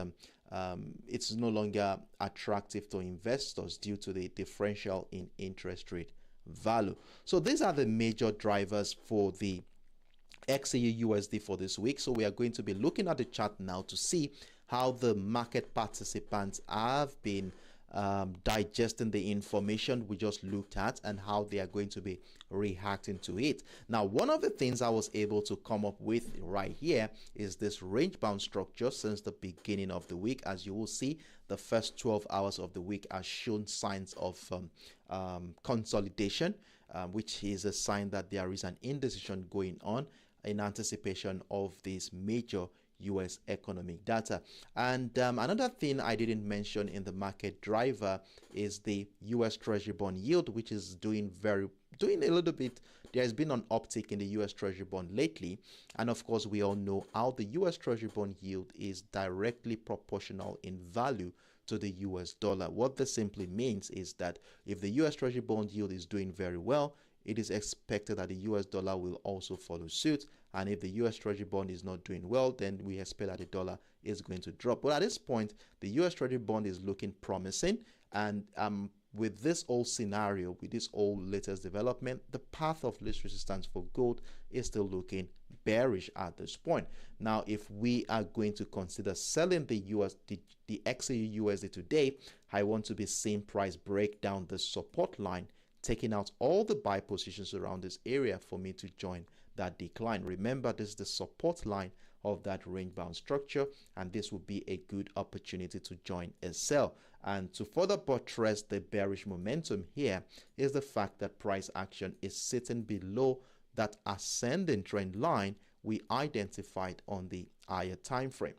it's no longer attractive to investors due to the differential in interest rate value. So these are the major drivers for the XAUUSD for this week. So we are going to be looking at the chart now to see how the market participants have been digesting the information we just looked at, and how they are going to be reacting to it. Now, one of the things I was able to come up with right here is this range bound structure since the beginning of the week. As you will see, the first 12 hours of the week has shown signs of consolidation, which is a sign that there is an indecision going on in anticipation of this major US economic data. And another thing I didn't mention in the market driver is the US Treasury bond yield, which is doing a little bit. There has been an uptick in the US Treasury bond lately, and of course we all know how the US Treasury bond yield is directly proportional in value to the US dollar. What this simply means is that if the US Treasury bond yield is doing very well, it is expected that the US dollar will also follow suit. And if the US Treasury bond is not doing well, then we expect that the dollar is going to drop. But at this point, the US Treasury bond is looking promising. And with this whole scenario, with this whole latest development, the path of least resistance for gold is still looking bearish at this point. Now, if we are going to consider selling the XAUUSD today, I want to be seeing price break down the support line, taking out all the buy positions around this area for me to join that decline. Remember, this is the support line of that range bound structure, and this will be a good opportunity to join a sell. And to further buttress the bearish momentum here is the fact that price action is sitting below that ascending trend line we identified on the higher time frame.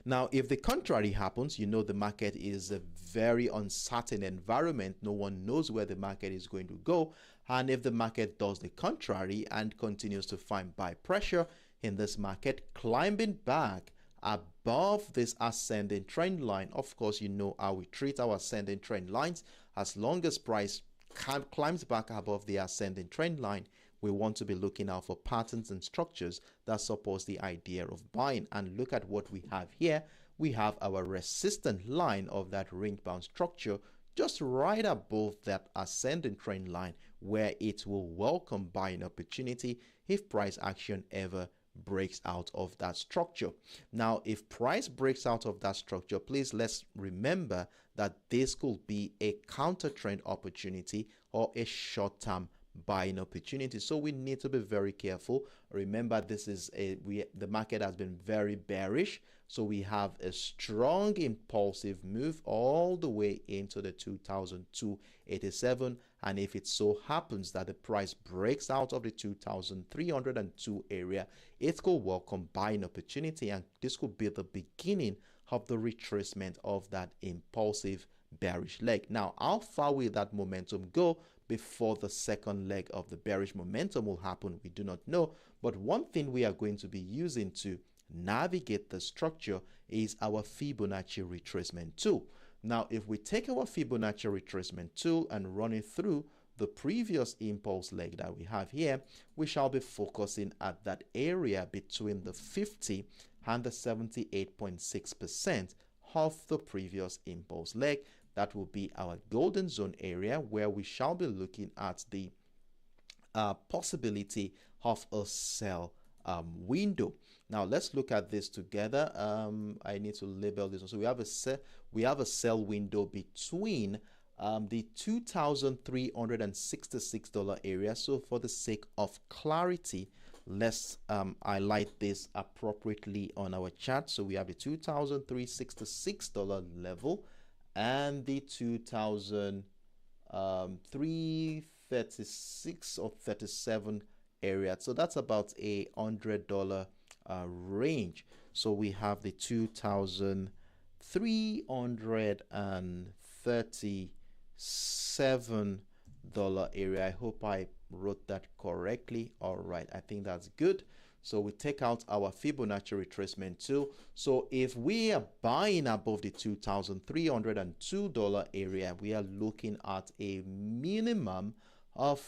Now, if the contrary happens, you know the market is a very uncertain environment. No one knows where the market is going to go. And if the market does the contrary and continues to find buy pressure in this market, climbing back above this ascending trend line, of course, you know how we treat our ascending trend lines. As long as price climbs back above the ascending trend line, we want to be looking out for patterns and structures that support the idea of buying. And look at what we have here. We have our resistance line of that range bound structure just right above that ascending trend line, where it will welcome buying opportunity if price action ever breaks out of that structure. Now, if price breaks out of that structure, please let's remember that this could be a counter trend opportunity or a short-term buying opportunity. So we need to be very careful. Remember, this is the market has been very bearish, so we have a strong impulsive move all the way into the 2,287, and if it so happens that the price breaks out of the 2,302 area, it could welcome buying opportunity, and this could be the beginning of the retracement of that impulsive bearish leg. Now, how far will that momentum go before the second leg of the bearish momentum will happen? We do not know, but one thing we are going to be using to navigate the structure is our Fibonacci retracement tool. Now, if we take our Fibonacci retracement tool and run it through the previous impulse leg that we have here, we shall be focusing at that area between the 50 and the 78.6% of the previous impulse leg. That will be our golden zone area, where we shall be looking at the possibility of a sell window. Now let's look at this together. I need to label this one. So we have a sell window between the $2,366 area. So for the sake of clarity, let's highlight this appropriately on our chart. So we have the $2,366 level and the 2,336 or 37 area. So that's about a $100 range. So we have the 2,337 area. I hope I wrote that correctly. All right, I think that's good. So we take out our Fibonacci retracement tool. So if we are buying above the $2,302 area, we are looking at a minimum of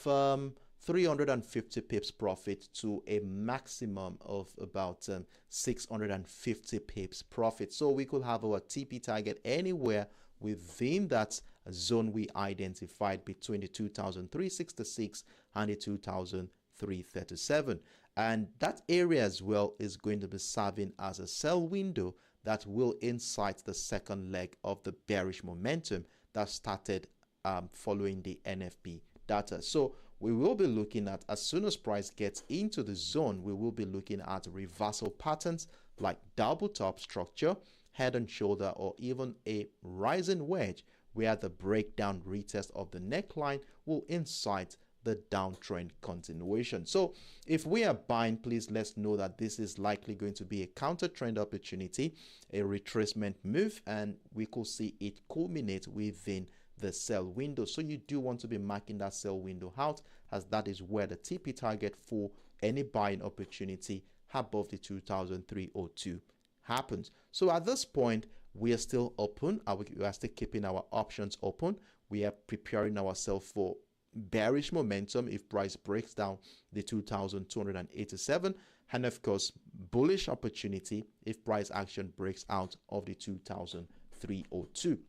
350 pips profit to a maximum of about 650 pips profit. So we could have our TP target anywhere within that zone we identified between the 2,366 and the 2,337. And that area as well is going to be serving as a sell window that will incite the second leg of the bearish momentum that started following the NFP data. So we will be looking at, as soon as price gets into the zone, we will be looking at reversal patterns like double top structure, head and shoulder, or even a rising wedge, where the breakdown retest of the neckline will incite the downtrend continuation. So if we are buying, please let's know that this is likely going to be a counter trend opportunity, a retracement move, and we could see it culminate within the sell window. So you do want to be marking that sell window out, as that is where the TP target for any buying opportunity above the 2,302 happens. So at this point, we are still open. We are still keeping our options open. We are preparing ourselves for bearish momentum if price breaks down the 2,287, and of course bullish opportunity if price action breaks out of the 2,302.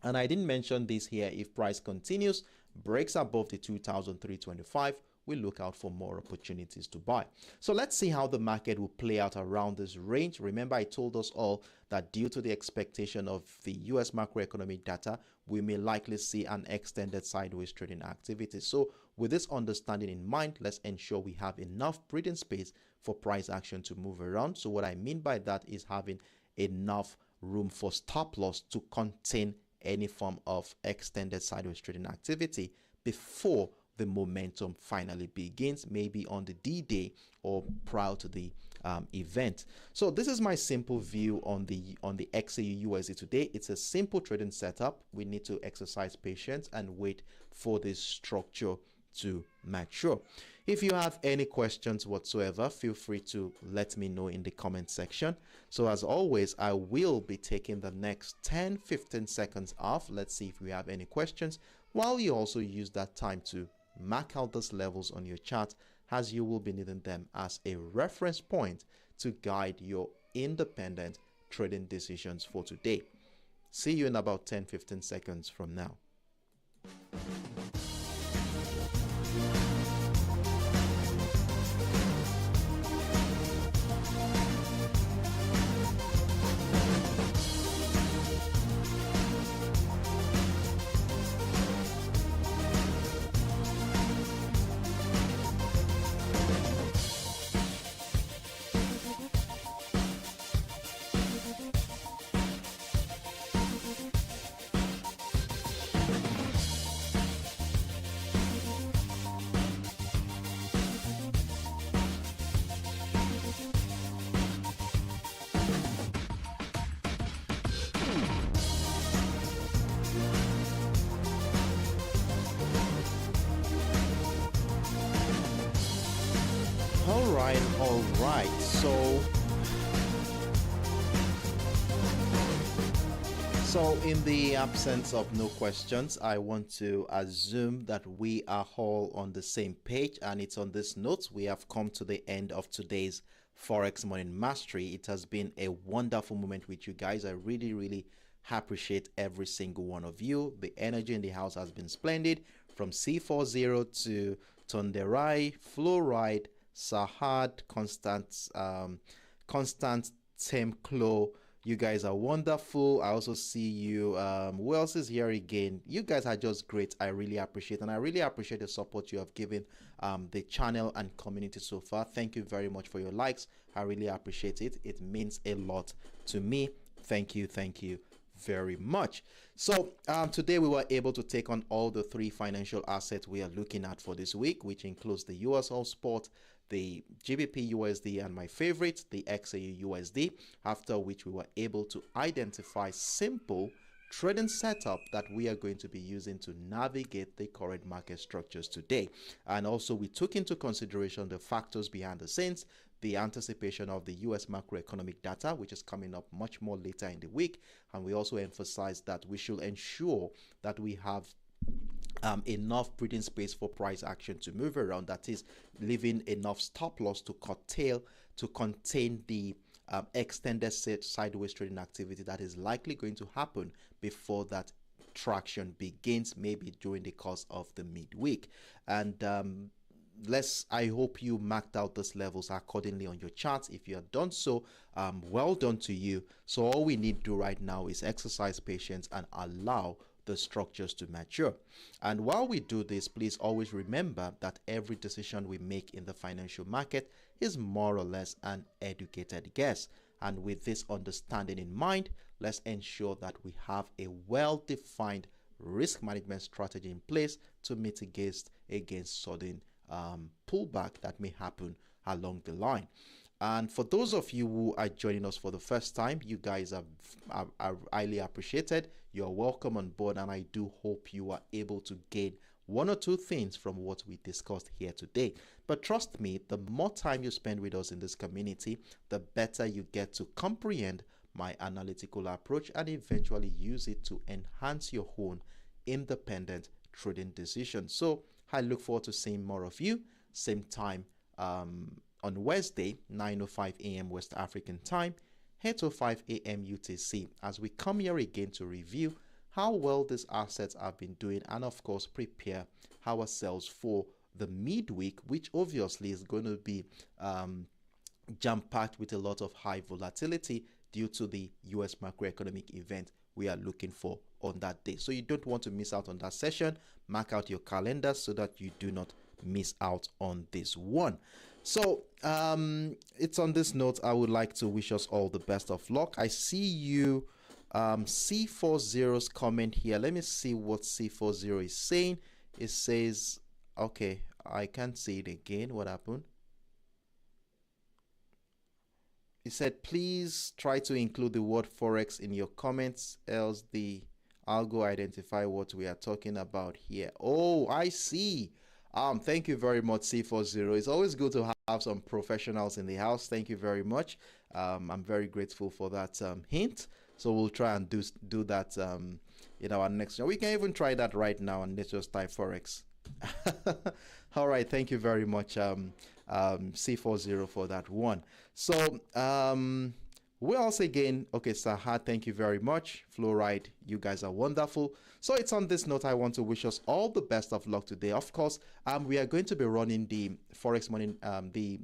And I didn't mention this here. If price continues, breaks above the 2,325, we look out for more opportunities to buy. So let's see how the market will play out around this range. Remember, I told us all that due to the expectation of the US macroeconomic data, we may likely see an extended sideways trading activity. So with this understanding in mind, let's ensure we have enough breathing space for price action to move around. So what I mean by that is having enough room for stop loss to contain any form of extended sideways trading activity before the momentum finally begins, maybe on the D-Day or prior to the event. So this is my simple view on the XAUUSD today. It's a simple trading setup. We need to exercise patience and wait for this structure to mature. If you have any questions whatsoever, feel free to let me know in the comment section. So as always, I will be taking the next 10-15 seconds off. Let's see if we have any questions, while you also use that time to mark out those levels on your chart, as you will be needing them as a reference point to guide your independent trading decisions for today. See you in about 10-15 seconds from now. All right. So in the absence of no questions, I want to assume that we are all on the same page, and it's on this note we have come to the end of today's Forex Morning Mastery. It has been a wonderful moment with you guys. I really appreciate every single one of you. The energy in the house has been splendid, from C40 to Tonderai, Fluoride, Sahad, Constant Temclo. You guys are wonderful. I also see you. Who else is here again? You guys are just great. I really appreciate, and I really appreciate the support you have given the channel and community so far. Thank you very much for your likes. I really appreciate it. It means a lot to me. Thank you very much. So today we were able to take on all the three financial assets we are looking at for this week, which includes the USOILSPOT, the GBPUSD, and my favorite, the XAUUSD, after which we were able to identify simple trading setup that we are going to be using to navigate the current market structures today. And also we took into consideration the factors behind the scenes, the anticipation of the US macroeconomic data, which is coming up much more later in the week. And we also emphasized that we should ensure that we have enough breathing space for price action to move around, that is, leaving enough stop loss to contain the extended sideways trading activity that is likely going to happen before that traction begins, maybe during the course of the midweek. And I hope you marked out those levels accordingly on your charts. If you have done so, well done to you. So all we need to do right now is exercise patience and allow the structures to mature. And while we do this, please always remember that every decision we make in the financial market is more or less an educated guess. And with this understanding in mind, let's ensure that we have a well-defined risk management strategy in place to mitigate against sudden pullback that may happen along the line. And for those of you who are joining us for the first time, you guys are highly appreciated. You're welcome on board, and I do hope you are able to gain one or two things from what we discussed here today. But trust me, the more time you spend with us in this community, the better you get to comprehend my analytical approach and eventually use it to enhance your own independent trading decisions. So I look forward to seeing more of you, same time on Wednesday, 9:05 a.m. West African time, 8:05 a.m. UTC, as we come here again to review how well these assets have been doing, and of course prepare ourselves for the midweek, which obviously is going to be jam-packed with a lot of high volatility due to the US macroeconomic event we are looking for on that day. So you don't want to miss out on that session. Mark out your calendar so that you do not miss out on this one. So it's on this note I would like to wish us all the best of luck. I see you C40's comment here. Let me see what C40 is saying. It says, okay, I can't see it again. What happened? He said, please try to include the word Forex in your comments, else the algo identify what we are talking about here. Oh, I see. Thank you very much, C40. It's always good to have some professionals in the house. Thank you very much. I'm very grateful for that hint. So we'll try and do that in our next show. We can even try that right now and let's just type Forex. All right, thank you very much, C40, for that one. So we also again, okay, Sahar, thank you very much. Fluoride, you guys are wonderful. So it's on this note I want to wish us all the best of luck today. Of course, we are going to be running the Forex Morning, the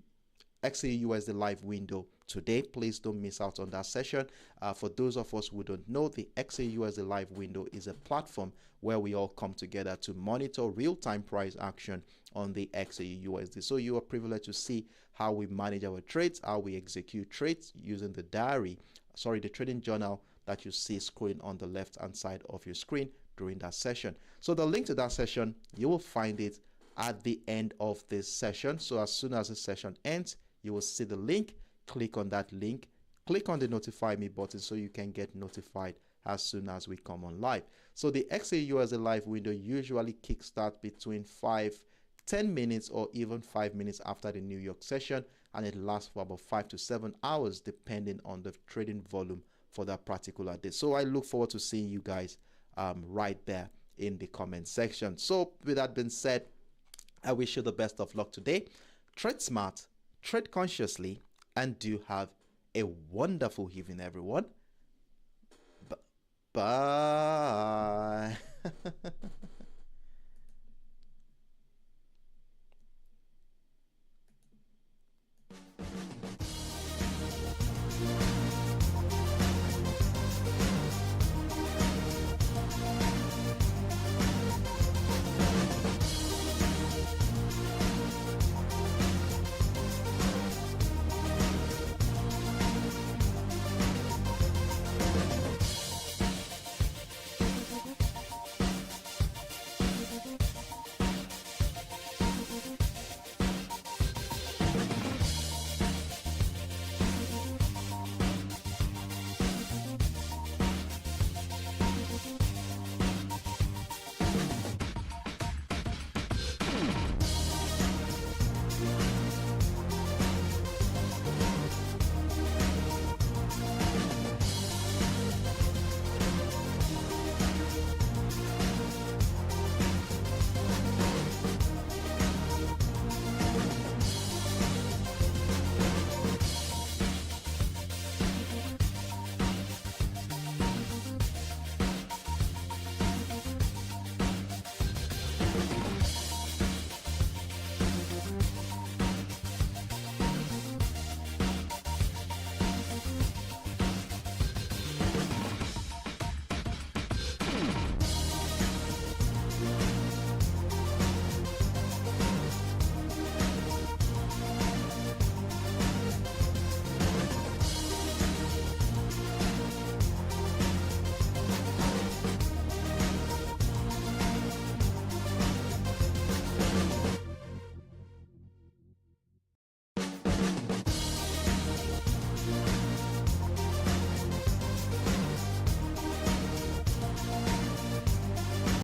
XAUUSD live window today. Please don't miss out on that session. For those of us who don't know, the XAUUSD live window is a platform where we all come together to monitor real-time price action on the XAUUSD. So you are privileged to see how we manage our trades, how we execute trades using the the trading journal that you see scrolling on the left-hand side of your screen during that session. So the link to that session, you will find it at the end of this session. So as soon as the session ends, you will see the link. Click on that link, click on the notify me button so you can get notified as soon as we come on live. So the XAUUSD live window usually kickstarts between 10 minutes or even 5 minutes after the New York session, and it lasts for about 5 to 7 hours depending on the trading volume for that particular day. So I look forward to seeing you guys right there in the comment section. So with that being said, I wish you the best of luck today. Trade smart, trade consciously, and do have a wonderful evening, everyone. Bye.